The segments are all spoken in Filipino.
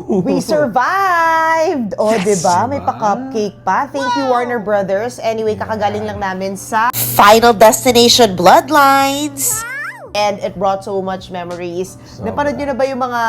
We survived! O, Yes! diba? May Diba? pa-cupcake pa. Thank you, Warner Brothers. Anyway, kakagaling lang namin sa Final Destination Bloodlines. And it brought so much memories. Napanood nyo na ba yung mga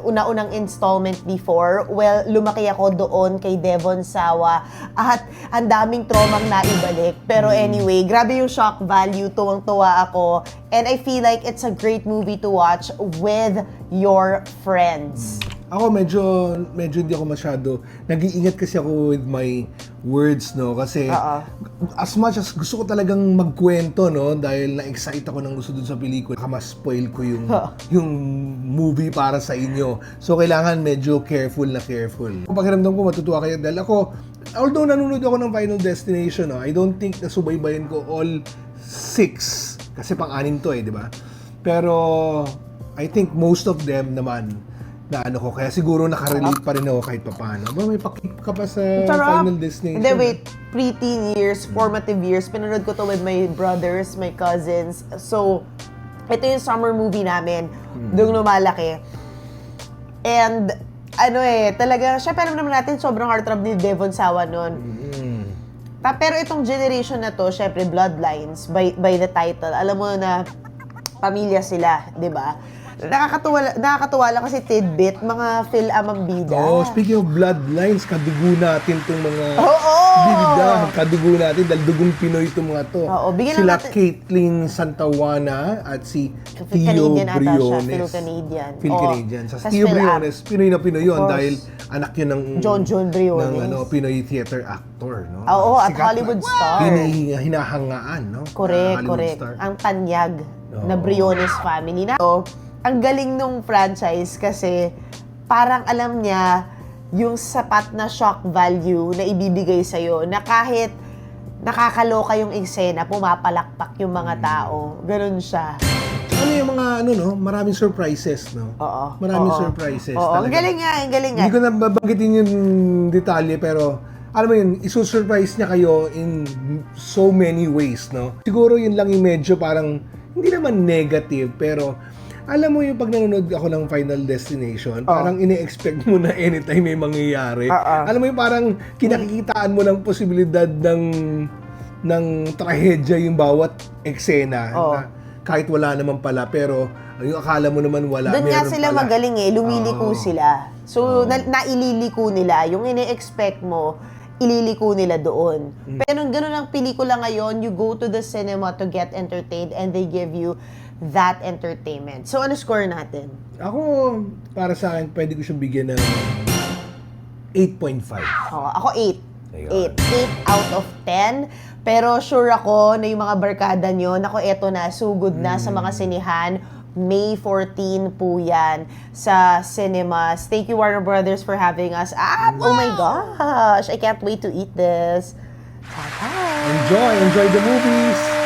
una-unang installment before? Well, lumaki ako doon kay Devon Sawa at ang daming tromang naibalik. Pero anyway, grabe yung shock value. Tuwang-tuwa ako. And I feel like it's a great movie to watch with your friends. Ako medyo hindi ako masyado, nag-iingat kasi ako with my words, no? Kasi as much as gusto ko talagang magkwento, no? Dahil na-excite ako ng gusto dun sa pelikula, baka ma-spoil ko yung movie para sa inyo. So kailangan medyo careful. Pakiramdam ko matutuwa kayo dahil ako, although nanonood ako ng Final Destination, no? I don't think na subaybayan ko all 6 kasi pang-anim to di ba? Pero I think most of them naman na ko, kaya siguro nakarelate pa rin ako kahit papaano. Ba, may pakip ka pa sa Final Destination? Hindi, wait. Pre-teen years, formative years, pinanood ko to with my brothers, my cousins. So, ito yung summer movie namin. Doon lumalaki. And, talaga, syempre naman natin, sobrang heartthrob ni Devon Sawa noon. Pero itong generation na to, syempre, Bloodlines, by the title, alam mo na, pamilya sila, di ba? Nakakatuwa lang kasi tidbit, mga Phil-Amambida. Speaking of Bloodlines, kadugo natin itong mga bida. Kadugo natin dahil dugong Pinoy itong mga to. Sila Caitlyn Santawana at si Theo Briones. Phil-Canadian. Phil-Canadian. Sa Theo Briones, Pinoy na Pinoy yun dahil anak yun ng John Briones. Ng Pinoy theater actor. No? At Hollywood star. Hinahangaan, no? Correct. Ang tanyag na Briones family na. Ang galing nung franchise kasi parang alam niya yung sapat na shock value na ibibigay sa'yo na kahit nakakaloka yung eksena, pumapalakpak yung mga tao. Ganun siya. Yung mga maraming surprises, no? Maraming surprises. Ang galing nga. Hindi ko na babanggitin yung detalye, pero alam mo yun, isusurprise niya kayo in so many ways, no? Siguro yun lang yung medyo parang, hindi naman negative, pero alam mo yung pag nanonood ako ng Final Destination, parang ine-expect mo na anytime may mangyayari. Alam mo yung parang kinakikitaan mo ng posibilidad ng trahedya yung bawat eksena. Na kahit wala naman pala, pero yung akala mo naman wala, doon nga sila pala. magaling lumiliko sila. So, naililiko nila. Yung ine-expect mo, ililiko nila doon. Pero ganun ang pelikula ngayon, you go to the cinema to get entertained and they give you that entertainment. So, ano score natin? Ako, para sa akin, pwede ko siyang bigyan ng 8.5. Ako 8. 8 out of 10. Pero sure ako na yung mga barkada nyo, eto na, sugod na sa mga sinihan. May 14 po yan sa cinemas. Thank you, Warner Brothers, for having us. Oh my gosh! I can't wait to eat this. Bye-bye! Enjoy the movies!